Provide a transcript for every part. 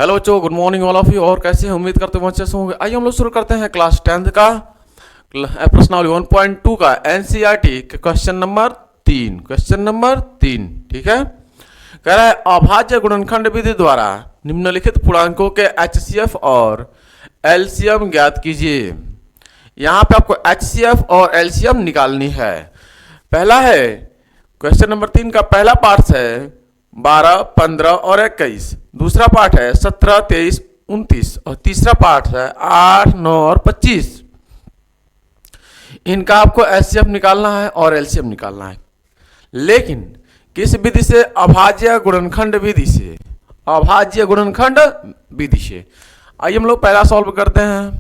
Hello बच्चों, good morning all of you. और कैसे हैं? उम्मीद करते हैं अच्छे से होंगे। आइए हम लोग शुरू करते हैं क्लास 10th का प्रश्नावली 1.2 का एनसीईआरटी के क्वेश्चन नंबर 3। ठीक है, कह रहा है अभाज्य गुणनखंड विधि द्वारा निम्नलिखित पूर्णांकों के एचसीएफ और एलसीएम ज्ञात कीजिए। यहाँ पे आपको एचसीएफ और एलसीएम निकालनी है। पहला है क्वेश्चन नंबर 3 का पहला पार्ट है 12, 15 और 21। दूसरा पार्ट है 17, 23, 29 और तीसरा पार्ट है 8, 9 और 25। इनका आपको एचसीएफ निकालना है और एलसीएम निकालना है, लेकिन किस विधि से? अभाज्य गुणनखंड विधि से। अभाज्य गुणनखंड विधि से। आइए हम लोग पहला सॉल्व करते हैं।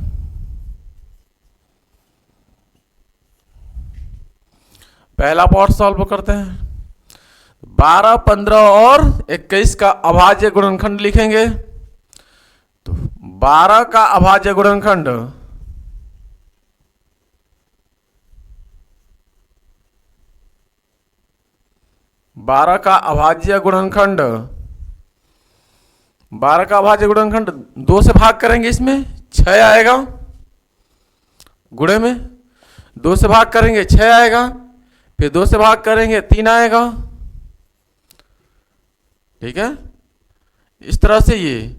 पहला पार्ट सॉल्व करते हैं। 12, 15 और 21 का अभाज्य गुणनखंड लिखेंगे। तो 12 का अभाज्य गुणनखंड 12 का अभाज्य गुणनखंड 2 से भाग करेंगे, इसमें 6 आएगा। गुणे में 2 से भाग करेंगे 6 आएगा, फिर 2 से भाग करेंगे 3 आएगा। ठीक है, इस तरह से ये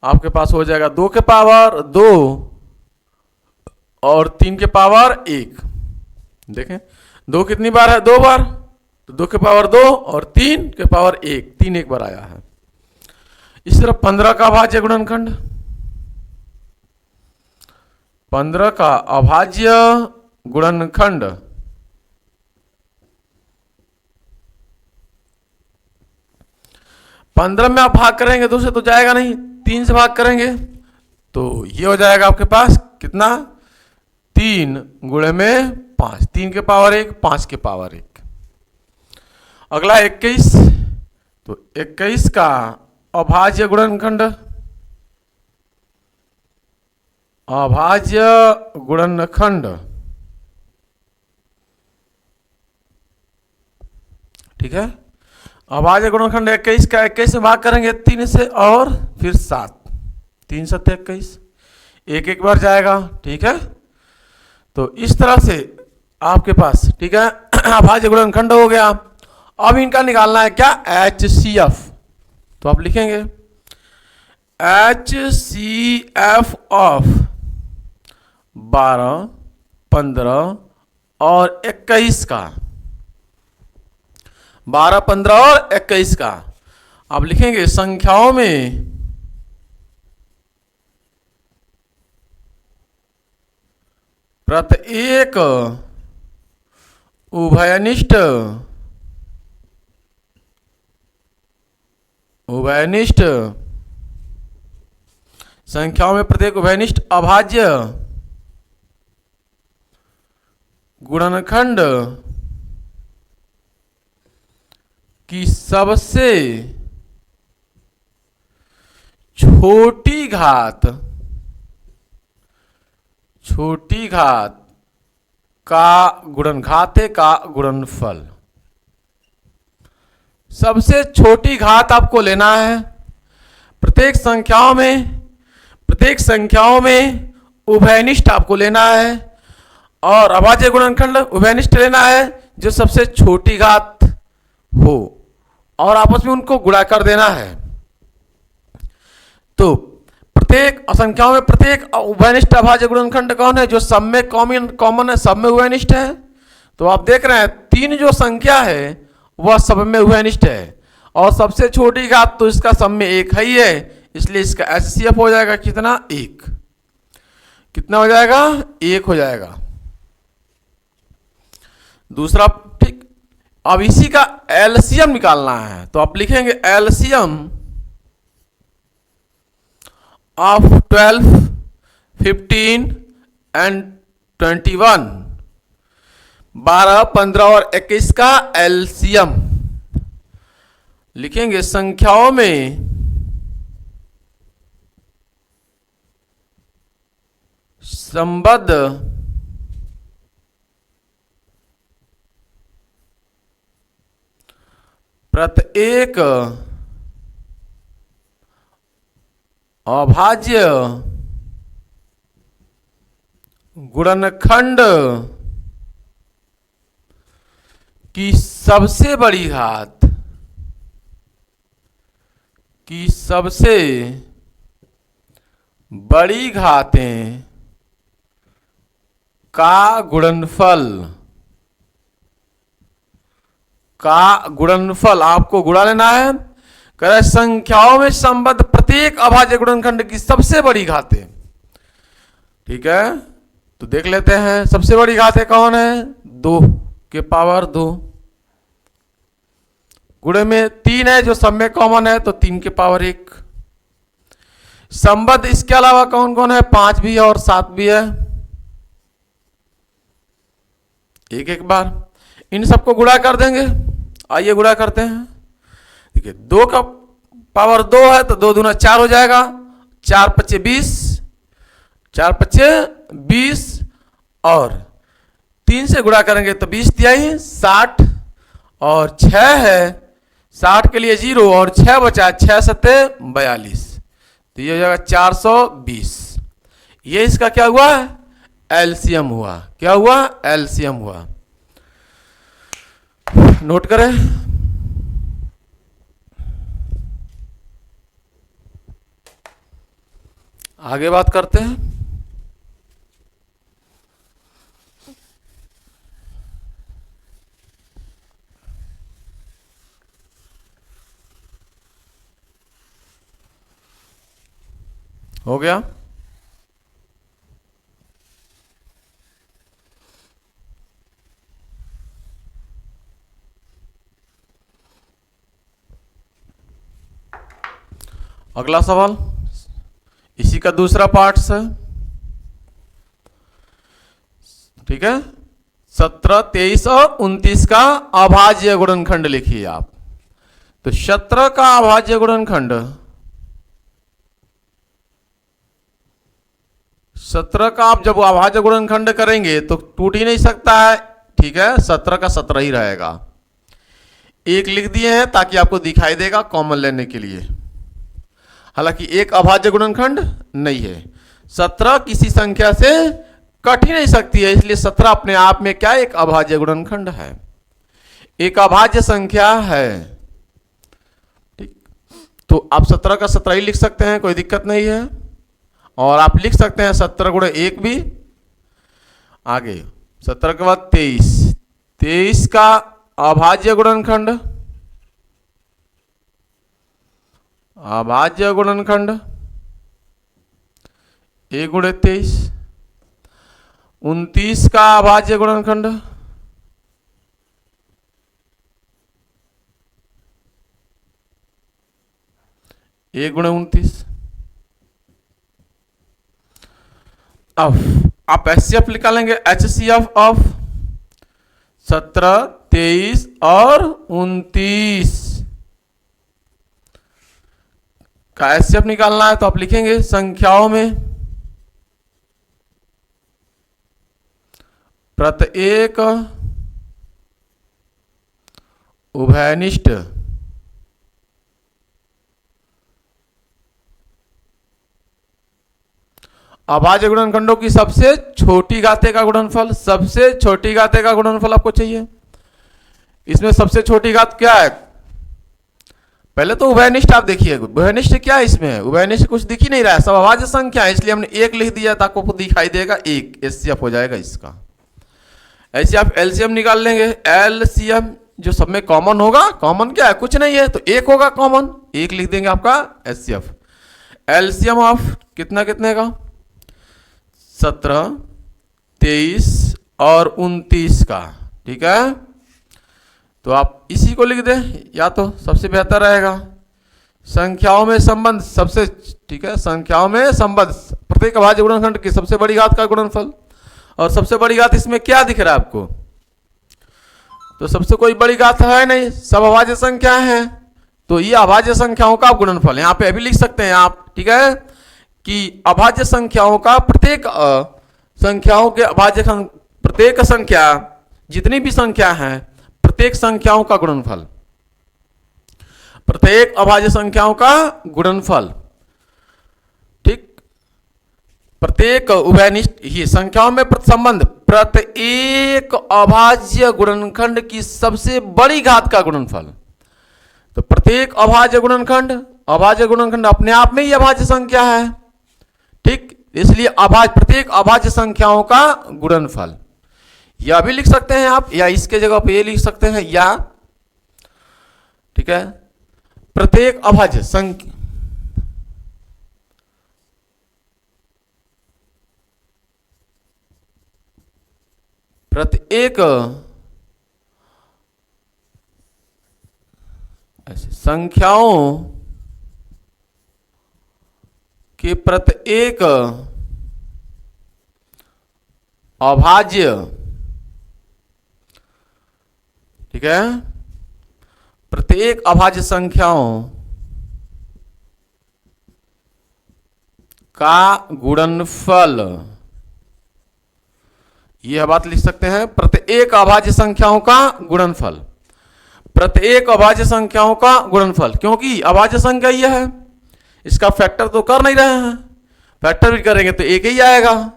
आपके पास हो जाएगा 2 के पावर 2 और 3 के पावर 1। देखें 2 कितनी बार है? 2 बार। तो 2 के पावर 2 और 3 के पावर 1, 3 एक बार आया है। इस तरह 15 का अभाज्य गुणनखंड 15 का अभाज्य गुणनखंड 15 में आप भाग करेंगे 2 से तो जाएगा नहीं, 3 से भाग करेंगे तो ये हो जाएगा आपके पास कितना? 3 गुणे में 5, 3 के पावर 1, 5 के पावर 1। अगला 21। तो 21 का अभाज्य गुणनखंड ठीक है, अभाज्य गुणनखंड 21 का 21 से भाग करेंगे 3 से और फिर 7, 3 7 21, एक एक बार जाएगा। ठीक है, तो इस तरह से आपके पास, ठीक है, अभाज्य गुणनखंड हो गया। अब इनका निकालना है क्या? एचसीएफ। तो आप लिखेंगे एचसीएफ ऑफ 12, 15 और 21 का। 12, 15 और 21 का आप लिखेंगे संख्याओं में प्रत्येक उभयनिष्ठ संख्याओं में प्रत्येक उभयनिष्ठ अभाज्य गुणनखंड की सबसे छोटी घात का गुणनफल। सबसे छोटी घात आपको लेना है। प्रत्येक संख्याओं में उभयनिष्ठ आपको लेना है और अभाज्य गुणनखंड उभयनिष्ठ लेना है जो सबसे छोटी घात हो और आपस में उनको गुणा कर देना है। तो प्रत्येक संख्याओं में प्रत्येक उभयनिष्ठ अभाज्य गुणनखंड कौन है? जो सब में कॉमन है, सब में उभयनिष्ठ है। तो आप देख रहे हैं 3 जो संख्या है वह सब में उभयनिष्ठ है और सबसे छोटी घात तो इसका सब में 1 है ही है, इसलिए इसका एचसीएफ हो जाएगा कितना? 1। कितना हो जाएगा? 1 हो जाएगा। दूसरा, ठीक, अब इसी का एलसीएम निकालना है। तो आप लिखेंगे एलसीएम ऑफ 12, 15 एंड 21। 12, 15 और 21 का एलसीएम लिखेंगे संख्याओं में संबद्ध प्रत्येक अभाज्य गुणनखंड की सबसे बड़ी घात घातें का गुणनफल आपको गुणा लेना है। कह रहा है संख्याओं में संबद्ध प्रत्येक अभाज्य गुणनखंड की सबसे बड़ी घातें। ठीक है, तो देख लेते हैं सबसे बड़ी घातें कौन है। 2 के पावर 2 गुणे में 3 है जो सब में कॉमन है, तो 3 के पावर 1। संबद्ध इसके अलावा कौन कौन है, 5 भी है और 7 भी है। एक बार इन सबको गुणा कर देंगे। आइए गुणा करते हैं। देखिए 2 का पावर 2 है तो 2 दूना 4 हो जाएगा। 4 पच्चे 20, 4 पच्चे 20 और 3 से गुणा करेंगे तो 20 तिहाई 60 और 6 है 60 के लिए 0 और 6 बचा 6 सत्ते 42, तो ये हो जाएगा 420। ये इसका क्या हुआ, एलसीएम हुआ। क्या हुआ, एलसीएम हुआ। नोट करें। आगे बात करते हैं। हो गया। अगला सवाल इसी का दूसरा पार्ट है। ठीक है, 17, 23 और 29 का अभाज्य गुणनखंड लिखिए आप। तो 17 का अभाज्य गुणनखंड, 17 का आप जब अभाज्य गुणनखंड करेंगे तो टूट ही नहीं सकता है। ठीक है, 17 का 17 ही रहेगा। एक लिख दिए हैं ताकि आपको दिखाई देगा कॉमन लेने के लिए। हालांकि एक अभाज्य गुणनखंड नहीं है। 17 किसी संख्या से कट ही नहीं सकती है, इसलिए 17 अपने आप में क्या एक अभाज्य गुणनखंड है, एक अभाज्य संख्या है। ठीक, तो आप 17 का 17 ही लिख सकते हैं, कोई दिक्कत नहीं है। और आप लिख सकते हैं 17 गुणे 1 भी। आगे 17 के बाद 23, 23 का अभाज्य गुणनखंड, अभाज्य गुणनखंड 1 गुणे 23। 29 का अभाज्य गुणनखंड, एक गुणे 29। अब आप एचसीएफ निकालेंगे, एचसीएफ ऑफ 17, 23 और 29 का एचसीएफ निकालना है। तो आप लिखेंगे संख्याओं में प्रत्येक उभयनिष्ठ अभाज्य गुणनखंडों की सबसे छोटी घाते का गुणनफल, सबसे छोटी घाते का गुणनफल आपको चाहिए। इसमें सबसे छोटी घात क्या है, पहले तो उभयनिष्ठ आप देखिए। उभयनिष्ठ क्या है, इसमें उभयनिष्ठ कुछ दिख ही नहीं रहा है, सब अभाज्य संख्या है, इसलिए हमने 1 लिख दिया ताकि आपको दिखाई देगा 1। एचसीएफ हो जाएगा इसका। ऐसे आप एलसीएम निकाल लेंगे। एलसीएम जो सब में कॉमन होगा, कॉमन क्या है, कुछ नहीं है, तो 1 होगा कॉमन, 1 लिख देंगे आपका एचसीएफ। एलसीएम ऑफ कितना कितने का, 17, 23 और 29 का। ठीक है, तो आप इसी को लिख दें, या तो सबसे बेहतर रहेगा संख्याओं में संबंध सबसे। ठीक है, संख्याओं में संबंध प्रत्येक अभाज्य गुणनखंड की सबसे बड़ी घात का गुणनफल। और सबसे बड़ी घात इसमें क्या दिख रहा है आपको, तो सबसे कोई बड़ी घात है नहीं, सब अभाज्य संख्या है, तो ये अभाज्य संख्याओं का गुणनफल यहाँ पे अभी लिख सकते हैं आप। ठीक है, कि अभाज्य संख्याओं का प्रत्येक संख्याओं के अभाज्य प्रत्येक संख्या, जितनी भी संख्या है, प्रत्येक संख्याओं का गुणनफल, प्रत्येक अभाज्य संख्याओं का गुणनफल। प्रत्येक उभयनिष्ठ ही संख्याओं में संबंध प्रत्येक अभाज्य गुणनखंड की सबसे बड़ी घात का गुणनफल। तो प्रत्येक अभाज्य गुणनखंड अपने आप में ही अभाज्य संख्या है, ठीक, इसलिए प्रत्येक अभाज्य संख्याओं का गुणनफल। या भी लिख सकते हैं आप, या इसके जगह पे ये लिख सकते हैं, या ठीक है, प्रत्येक अभाज्य संख्या प्रत्येक संख्याओं के प्रत्येक अभाज्य, ठीक है, प्रत्येक अभाज्य संख्याओं का गुणनफल, यह बात लिख सकते हैं, प्रत्येक अभाज्य संख्याओं का गुणनफल, प्रत्येक अभाज्य संख्याओं का गुणनफल, क्योंकि अभाज्य संख्या यह है, इसका फैक्टर तो कर नहीं रहे हैं, फैक्टर भी करेंगे तो एक ही आएगा।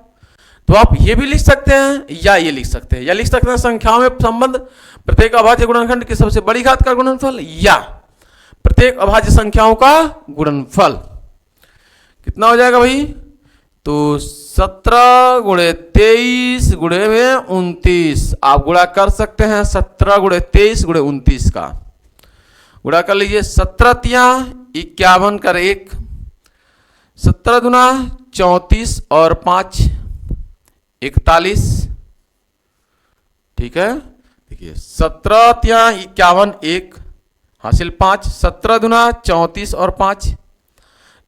तो आप ये भी लिख सकते हैं, या ये लिख सकते हैं, या लिख सकते हैं संख्याओं में संबंध प्रत्येक अभाज्य गुणनखंड की सबसे बड़ी घात का गुणनफल, या प्रत्येक अभाज्य संख्याओं का गुणनफल। कितना हो जाएगा भाई? तो 17 गुणे 23 गुणे में 29, आप गुणा कर सकते हैं 17 गुणे 23 गुणे 29 का गुणा कर लीजिए। 17 तिया 51 कर 1, 17 दुना 34 और 5 41, ठीक है। देखिए 17 तिया 51 1 हासिल 5, 17 दुना 34 और 5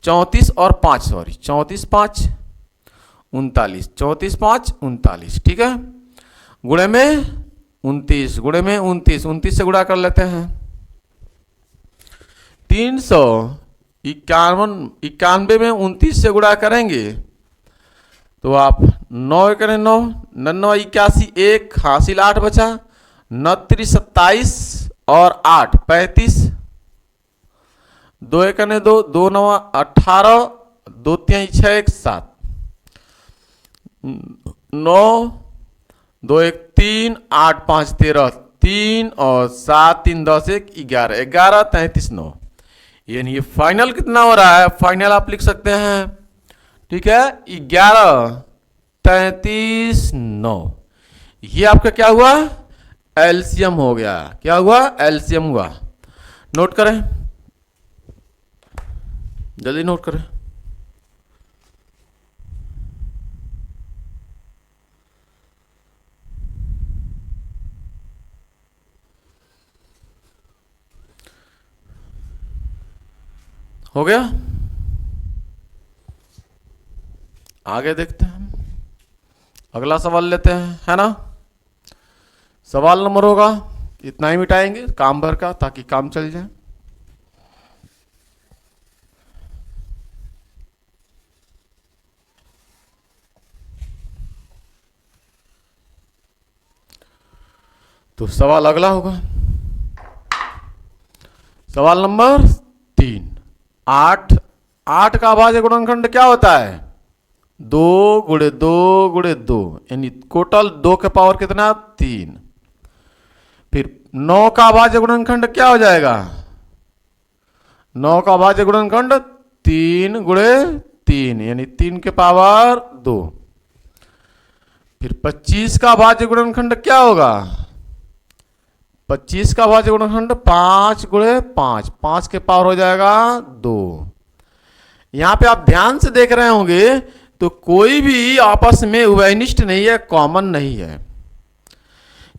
34 और 5 सॉरी 34 5 39, 34 5 39, ठीक है। गुणे में 29, गुणे में 29, 29 से गुणा कर लेते हैं। 391 में 29 से गुणा करेंगे तो आप 9 करें 9 9 81 1 हासिल 8 बचा, 9 27 और 8 35, 2 कने 2 2 9 18 2 3 6 1 7 9 2 1 3 8 5 13 3 और 7 3 10 1 11 11 33 9, यानी ये फाइनल कितना हो रहा है? फाइनल आप लिख सकते हैं, ठीक है, 11 33 9। ये आपका क्या हुआ? एलसीएम हो गया। क्या हुआ? एलसीएम हुआ। नोट करें, जल्दी नोट करें। हो गया? आगे देखते हैं, अगला सवाल लेते हैं, है ना। सवाल नंबर होगा इतना ही, मिटाएंगे काम भर का ताकि काम चल जाए। तो सवाल अगला होगा, सवाल नंबर 3। 8 का अभाज्य गुणनखंड क्या होता है? 2 गुणे 2 गुणे 2, यानी टोटल 2 के पावर कितना? 3। फिर 9 का अभाज्य गुणनखंड क्या हो जाएगा? 9 का अभाज्य गुणनखंड 3 गुणे 3, यानी 3 के पावर 2। फिर 25 का अभाज्य गुणनखंड क्या होगा? 25 का अभाज्य गुणनखंड 5 गुणे 5, 5 के पावर हो जाएगा 2। यहां पे आप ध्यान से देख रहे होंगे तो कोई भी आपस में उभयनिष्ठ नहीं है, कॉमन नहीं है।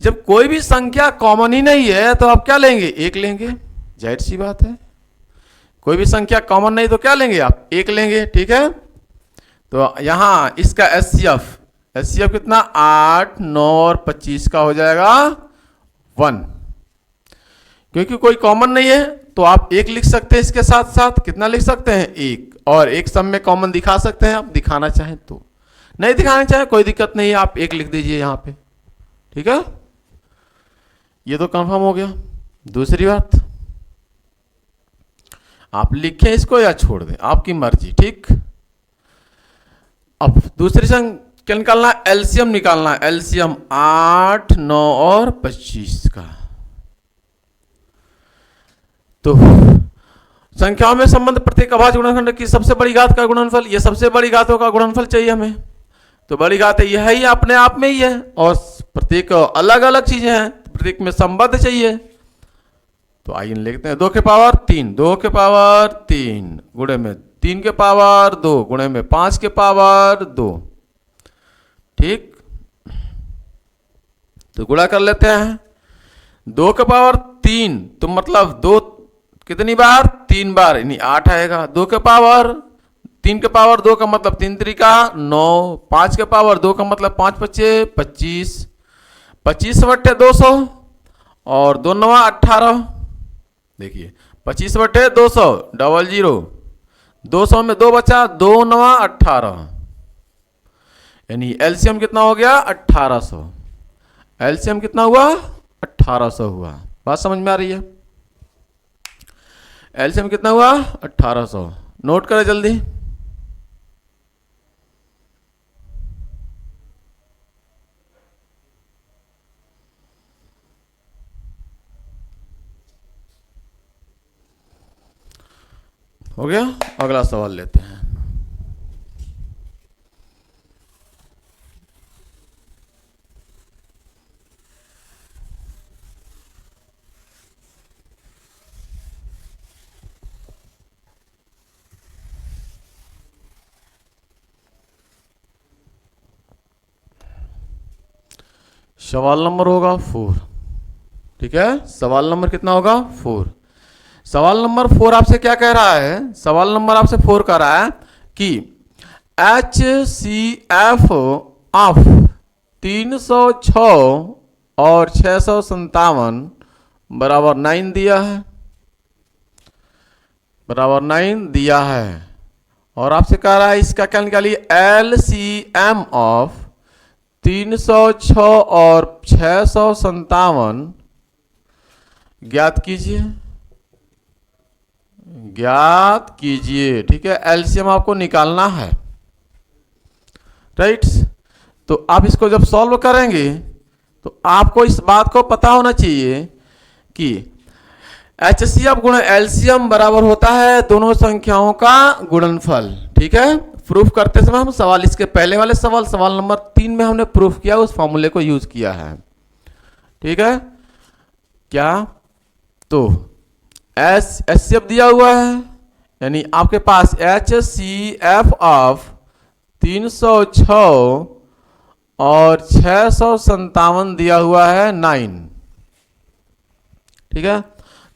जब कोई भी संख्या कॉमन ही नहीं है तो आप क्या लेंगे? 1 लेंगे, जाहिर सी बात है। कोई भी संख्या कॉमन नहीं तो क्या लेंगे? आप 1 लेंगे, ठीक है। तो यहां इसका एचसीएफ कितना? 8 9 और 25 का हो जाएगा 1। क्योंकि कोई कॉमन नहीं है तो आप 1 लिख सकते हैं, इसके साथ साथ कितना लिख सकते हैं? 1, और एक सब में कॉमन दिखा सकते हैं आप, दिखाना चाहें तो। नहीं दिखाना चाहें कोई दिक्कत नहीं है, आप 1 लिख दीजिए यहां पे, ठीक है। ये तो कंफर्म हो गया। दूसरी बात, आप लिखें इसको या छोड़ दें, आपकी मर्जी, ठीक। अब दूसरी संख्या क्या निकालना है, एलसीएम निकालना है। एलसीएम 8, 9 और 25 का। तो संख्याओं में संबंध प्रत्येक अभाज्य गुणनखंड की सबसे बड़ी घात का गुणनफल, ये सबसे बड़ी घातों का गुणनफल चाहिए हमें। तो बड़ी घात है यह ही अपने आप में ही है, और प्रत्येक अलग अलग चीजें हैं, प्रत्येक में संबंध चाहिए। तो आइए लिखते हैं 2 के पावर 3, 2 के पावर 3 गुणे में 3 के पावर 2 गुणे में 5 के पावर 2। ठीक, तो गुणा कर लेते हैं। 2 के पावर 3 तो मतलब 2 कितनी बार, 3 बार, यानी 8 आएगा। 2 के पावर 3 के पावर 2 का मतलब 3 त्रिका 9, 5 के पावर 2 का मतलब 5 पच्चे 25, 25 बट्टे 200 और 2 9 18। देखिए 25 बट्टे 200 00, 200 में 2 बचा, 2 9 18, यानी एलसीएम कितना हो गया 1800। एलसीएम कितना हुआ 1800 हुआ। बात समझ में आ रही है? एलसीएम कितना हुआ 1800। नोट करें जल्दी। हो गया, अगला सवाल लेते हैं। सवाल नंबर होगा 4। ठीक है, सवाल नंबर कितना होगा 4। सवाल नंबर 4 आपसे क्या कह रहा है? सवाल नंबर आपसे 4 कह रहा है कि HCF ऑफ 306 और 657 बराबर 9 दिया है, बराबर 9 दिया है। और आपसे कह रहा है इसका क्या निकालिए, LCM ऑफ 306 और 657 ज्ञात कीजिए, ज्ञात कीजिए। ठीक है, एलसीएम आपको निकालना है, राइट। तो आप इसको जब सॉल्व करेंगे तो आपको इस बात को पता होना चाहिए कि HCF गुणा एलसीएम बराबर होता है दोनों संख्याओं का गुणनफल। ठीक है, प्रूफ करते समय हम सवाल, इसके पहले वाले सवाल, सवाल नंबर 3 में हमने प्रूफ किया, उस फॉर्मूले को यूज किया है। ठीक है, क्या तो HCF दिया हुआ है, यानी आपके पास HCF ऑफ 306 और 657 दिया हुआ है 9। ठीक है,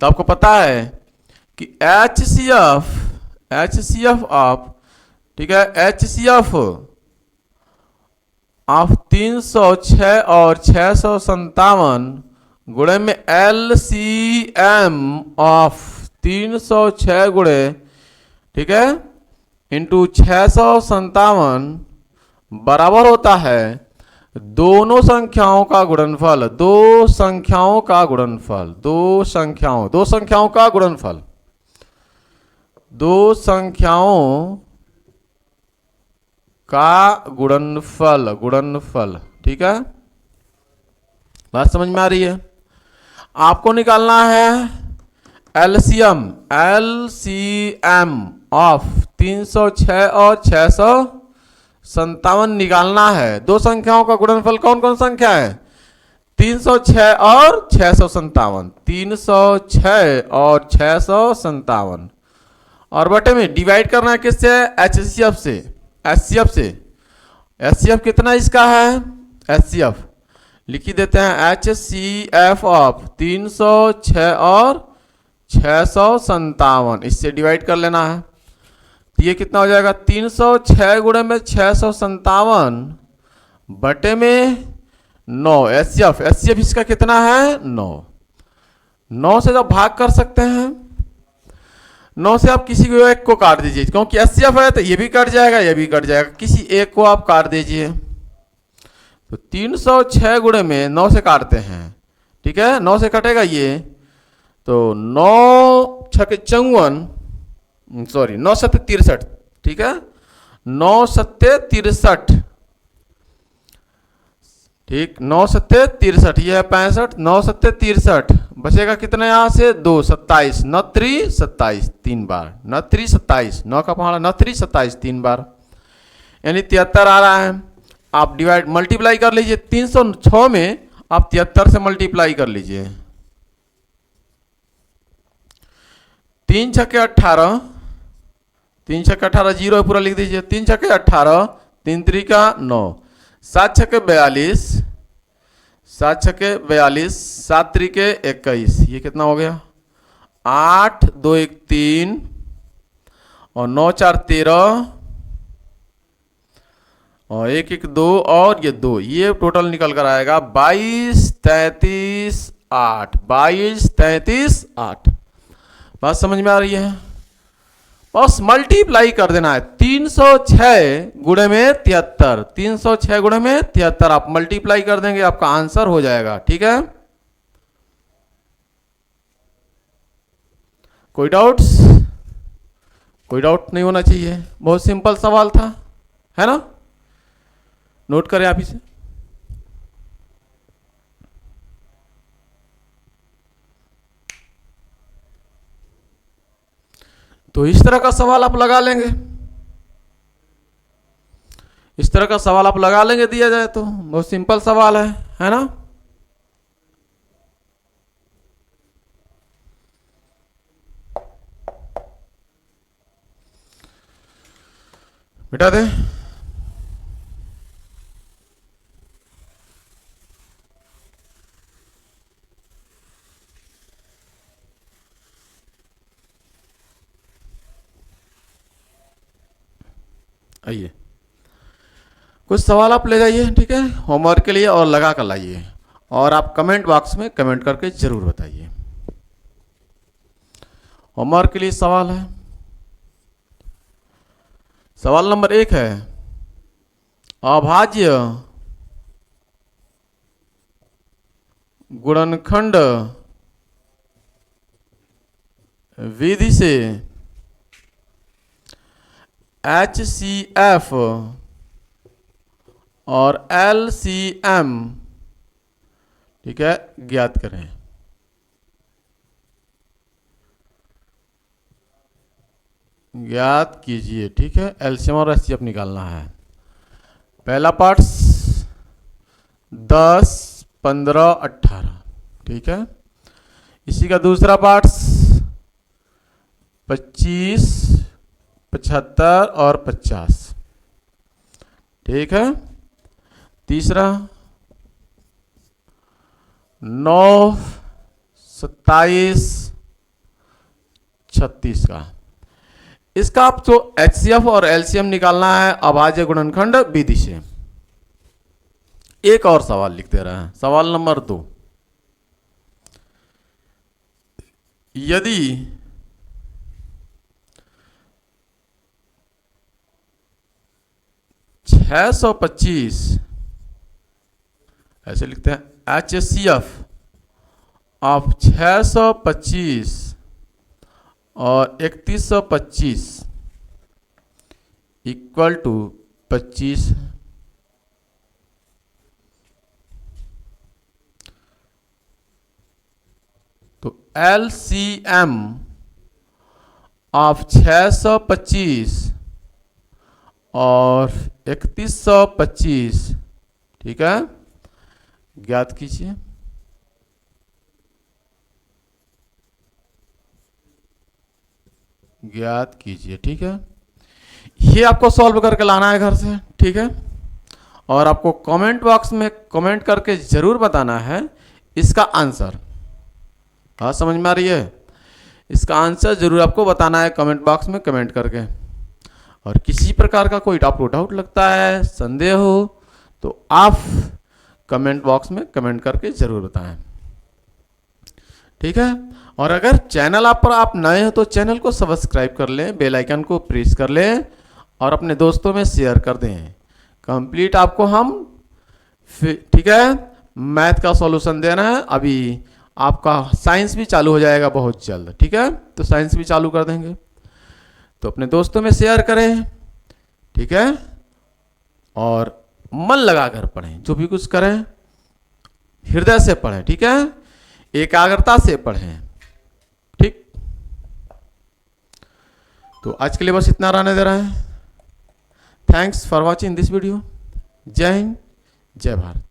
तो आपको पता है कि HCF ऑफ, ठीक है, HCF ऑफ 306 और 657 गुणे में LCM ऑफ 306 गुणे, ठीक है, इंटू 657 बराबर होता है दोनों संख्याओं का गुणनफल, दो संख्याओं का गुणनफल, दो संख्याओं का गुणनफल, दो संख्याओं का गुणनफल। ठीक है, बात समझ में आ रही है? आपको निकालना है एलसीएम ऑफ 306 और 657 निकालना है। दो संख्याओं का गुणनफल कौन कौन संख्या है? 306 और 657, 306 और 657, और बटे में डिवाइड करना है किससे? HCF से। HCF कितना इसका है? HCF लिख देते हैं, HCF ऑफ 306 और 657, इससे डिवाइड कर लेना है। तो ये कितना हो जाएगा? 306 गुणे में 657 बटे में 9। HCF इसका कितना है? 9 से जब भाग कर सकते हैं, 9 से आप किसी को एक को काट दीजिए, क्योंकि HCF है तो ये भी कट जाएगा, ये भी कट जाएगा, किसी एक को आप काट दीजिए। तो 306 गुणे में 9 से काटते हैं, ठीक है, 9 से कटेगा ये, तो 9 6 54, सॉरी 9 7 63, ठीक है, 9 सत्ते 63, ठीक, 9 सत्ते 63, ये है 65, 9 सत्ते 63, बचेगा कितना यहाँ से 2, 27, 9 3 27, 3 बार, 9 3 27, 9 का पहाड़ा 9 3 27, 3 बार, यानी 73 आ रहा है। आप डिवाइड मल्टीप्लाई कर लीजिए, 306 में आप 73 से मल्टीप्लाई कर लीजिए, 3 छक्के 18, 3 छक्के 18, जीरो पूरा लिख दीजिए, 3 छक्के 18, 3 त्रिका 9, 7 छक्के 42, 7 छक्के 42, 7 त्रिके 21, ये कितना हो गया 8, 2 1 3 और 9 4 13 और 1 1 2 और ये 2, ये टोटल निकल कर आएगा 22 33 8, 22 33 8। बात समझ में आ रही है? बस मल्टीप्लाई कर देना है, 306 गुणे में 73, 306 गुणे में 73 आप मल्टीप्लाई कर देंगे, आपका आंसर हो जाएगा। ठीक है, कोई डाउट्स? कोई डाउट नहीं होना चाहिए, बहुत सिंपल सवाल था, है ना? नोट करें आप इसे। तो इस तरह का सवाल आप लगा लेंगे, इस तरह का सवाल आप लगा लेंगे, दिया जाए तो बहुत सिंपल सवाल है ना? बेटा दे आइए, कुछ सवाल आप ले जाइए, ठीक है, होमवर्क के लिए, और लगा कर लाइए, और आप कमेंट बॉक्स में कमेंट करके जरूर बताइए। होमवर्क के लिए सवाल है, सवाल नंबर 1 है, अभाज्य गुणनखंड विधि से HCF और LCM, ठीक है, ज्ञात करें। ज्ञात कीजिए, ठीक है, LCM और HCF निकालना है। पहला पार्ट 10 15 18, ठीक है, इसी का दूसरा पार्ट 25 75 और 50, ठीक है, तीसरा 9 27 36 का। इसका आपको HCF और LCM निकालना है अभाज्य गुणनखंड विधि से। एक और सवाल लिख दे रहे हैं, सवाल नंबर 2, यदि $625, ऐसे लिखते हैं, HCF ऑफ 625 और 3125 इक्वल टू 25, तो LCM ऑफ 625 और 3125, ठीक है, ज्ञात कीजिए। ज्ञात कीजिए, ठीक है, ये आपको सॉल्व करके लाना है घर से, ठीक है, और आपको कमेंट बॉक्स में कमेंट करके जरूर बताना है इसका आंसर। हाँ, समझ में आ रही है? इसका आंसर जरूर आपको बताना है कमेंट बॉक्स में कमेंट करके। और किसी प्रकार का कोई आपको डाउट लगता है, संदेह हो, तो आप कमेंट बॉक्स में कमेंट करके जरूर बताएं, ठीक है। और अगर चैनल आप नए हो तो चैनल को सब्सक्राइब कर लें, बेल आइकन को प्रेस कर लें और अपने दोस्तों में शेयर कर दें। कंप्लीट आपको हम, ठीक है, मैथ का सॉल्यूशन देना है। अभी आपका साइंस भी चालू हो जाएगा बहुत जल्द, ठीक है, तो साइंस भी चालू कर देंगे, तो अपने दोस्तों में शेयर करें, ठीक है, और मन लगाकर पढ़ें, जो भी कुछ करें हृदय से पढ़ें, ठीक है, एकाग्रता से पढ़ें, ठीक। तो आज के लिए बस इतना रहने दे रहे हैं। Thanks for watching this video. जय हिंद, जय भारत।